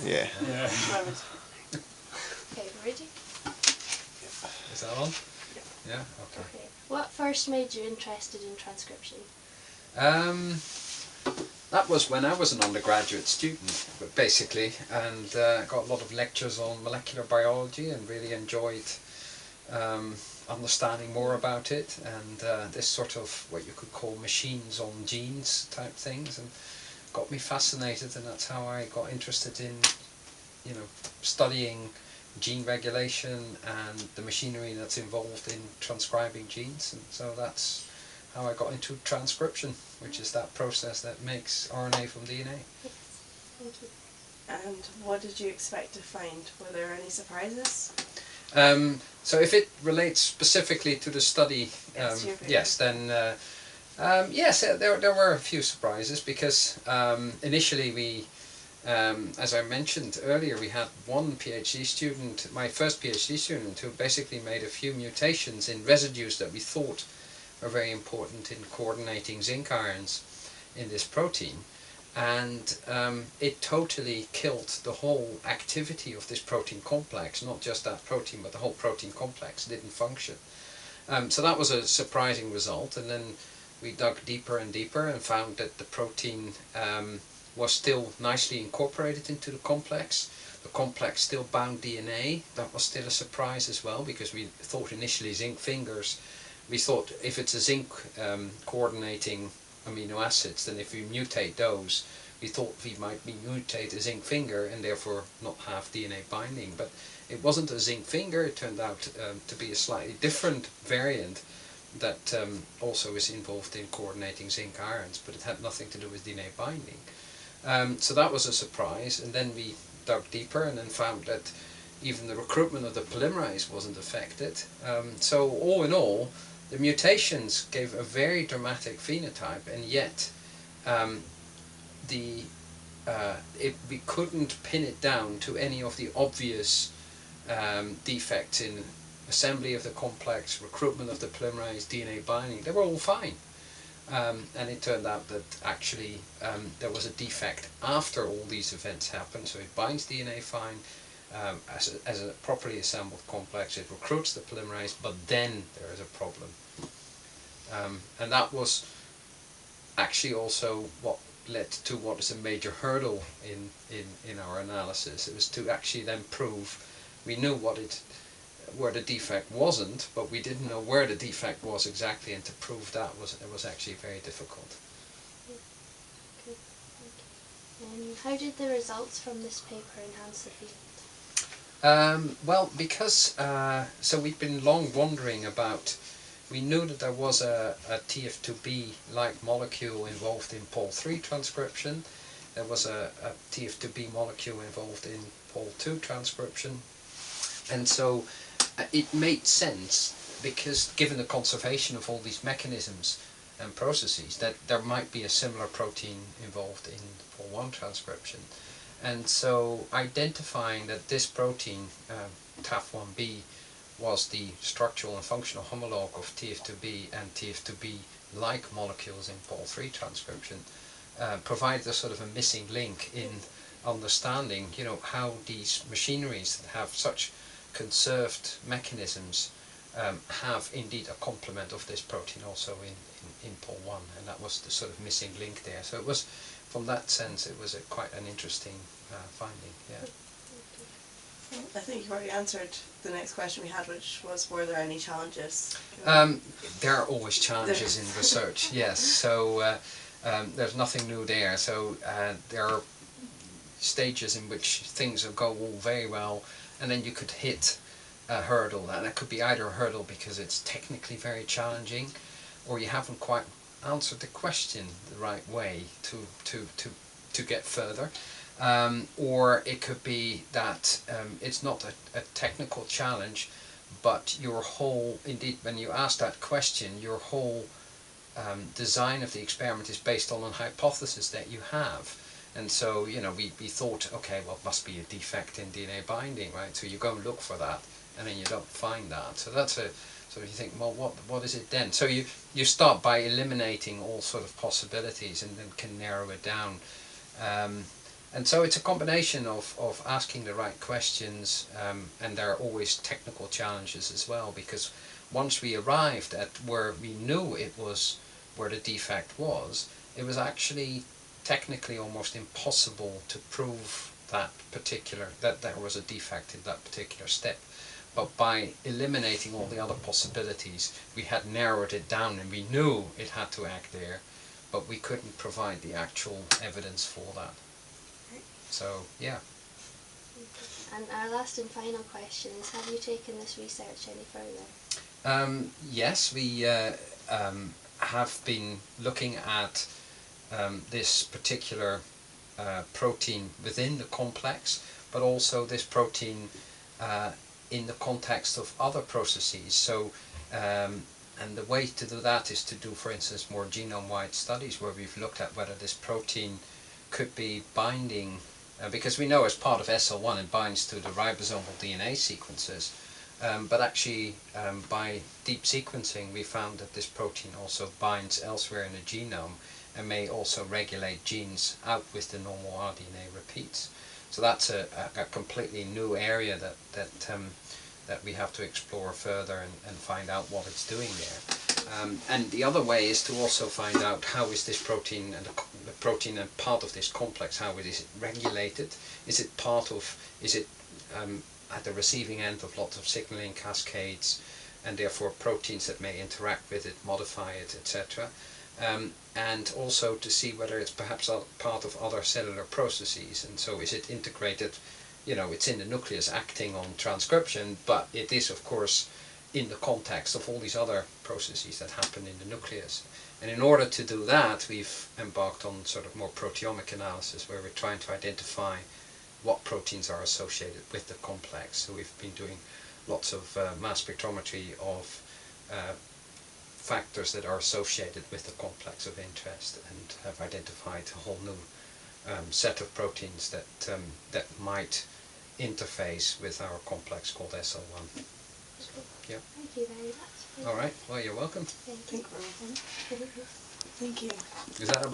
Yeah. Yeah. Okay, ready? Is that on? Yeah. Yeah. Okay. Okay. What first made you interested in transcription? That was when I was an undergraduate student, basically, and got a lot of lectures on molecular biology and really enjoyed understanding more about it, and this sort of what you could call machines on genes type things, and got me fascinated, and that's how I got interested in, you know, studying gene regulation and the machinery that's involved in transcribing genes, and so that's how I got into transcription, which is that process that makes RNA from DNA. Yes. Thank you. And what did you expect to find? Were there any surprises? So if it relates specifically to the study, yes, then yes, there were a few surprises, because initially we, as I mentioned earlier, we had one PhD student, my first PhD student, who basically made a few mutations in residues that we thought were very important in coordinating zinc ions in this protein. And it totally killed the whole activity of this protein complex, not just that protein, but the whole protein complex didn't function. So that was a surprising result, and then we dug deeper and deeper and found that the protein was still nicely incorporated into the complex. The complex still bound DNA. That was still a surprise as well, because we thought initially zinc fingers. We thought if it's a zinc coordinating amino acids, then if we mutate those, we thought we might mutate a zinc finger and therefore not have DNA binding. But it wasn't a zinc finger. It turned out to be a slightly different variant that also is involved in coordinating zinc ions, but it had nothing to do with DNA binding. So that was a surprise, and then we dug deeper and then found that even the recruitment of the polymerase wasn't affected. So all in all, the mutations gave a very dramatic phenotype, and yet we couldn't pin it down to any of the obvious defects in assembly of the complex, recruitment of the polymerase, DNA binding. They were all fine. And it turned out that actually there was a defect after all these events happened. So it binds DNA fine as a properly assembled complex, it recruits the polymerase, but then there is a problem. And that was actually also what led to what is a major hurdle in our analysis. It was to actually then prove, we knew where the defect wasn't, but we didn't know where the defect was exactly, and to prove that was actually very difficult. Okay, thank you. How did the results from this paper enhance the field? Well, because so we've been long wondering about, we knew that there was a TF2B-like molecule involved in Pol3 transcription. There was a TF2B molecule involved in Pol2 transcription. And so it made sense, because given the conservation of all these mechanisms and processes, that there might be a similar protein involved in Pol1 transcription. And so identifying that this protein, TAF1B, was the structural and functional homologue of TF2B and TF2B-like molecules in Pol3 transcription, provided a sort of a missing link in understanding, you know, how these machineries that have such conserved mechanisms have indeed a complement of this protein also in Pol1, and that was the sort of missing link there. So it was, from that sense, it was quite an interesting finding. Yeah. I think you've already answered the next question we had, which was, were there any challenges? There are always challenges in research, yes. So there's nothing new there. So there are stages in which things will go all very well, and then you could hit a hurdle, and it could be either a hurdle because it's technically very challenging, or you haven't quite answered the question the right way to get further. Or it could be that it's not a technical challenge, but your whole, indeed when you ask that question, your whole design of the experiment is based on a hypothesis that you have. And so, you know, we thought, okay, well, it must be a defect in DNA binding, right? So you go and look for that, and then you don't find that. So that's a, so you think, well, what is it then? So you start by eliminating all sort of possibilities, and then can narrow it down. And so it's a combination of asking the right questions, and there are always technical challenges as well, because once we arrived at where we knew it was where the defect was, it was actually technically almost impossible to prove that there was a defect in that particular step. But by eliminating all the other possibilities, we had narrowed it down, and we knew it had to act there, but we couldn't provide the actual evidence for that. So, yeah. And our last and final question is, have you taken this research any further? Yes, we have been looking at this particular protein within the complex, but also this protein in the context of other processes. So, and the way to do that is to do, for instance, more genome-wide studies where we've looked at whether this protein could be binding, because we know as part of SL1 it binds to the ribosomal DNA sequences, but actually by deep sequencing we found that this protein also binds elsewhere in the genome and may also regulate genes out with the normal rDNA repeats. So that's a completely new area that we have to explore further and find out what it's doing there. And the other way is to also find out how is this protein and the protein and part of this complex, how is it regulated? Is it at the receiving end of lots of signaling cascades, and therefore proteins that may interact with it, modify it, etc. And also to see whether it's perhaps part of other cellular processes, and so is it integrated, it's in the nucleus acting on transcription, but it is of course in the context of all these other processes that happen in the nucleus. And in order to do that, we've embarked on sort of more proteomic analysis, where we're trying to identify what proteins are associated with the complex. So we've been doing lots of mass spectrometry of factors that are associated with the complex of interest, and have identified a whole new set of proteins that might interface with our complex called SL1. Yeah. Thank you very much. All right. Well, you're welcome. Thank you. Thank you. Is that about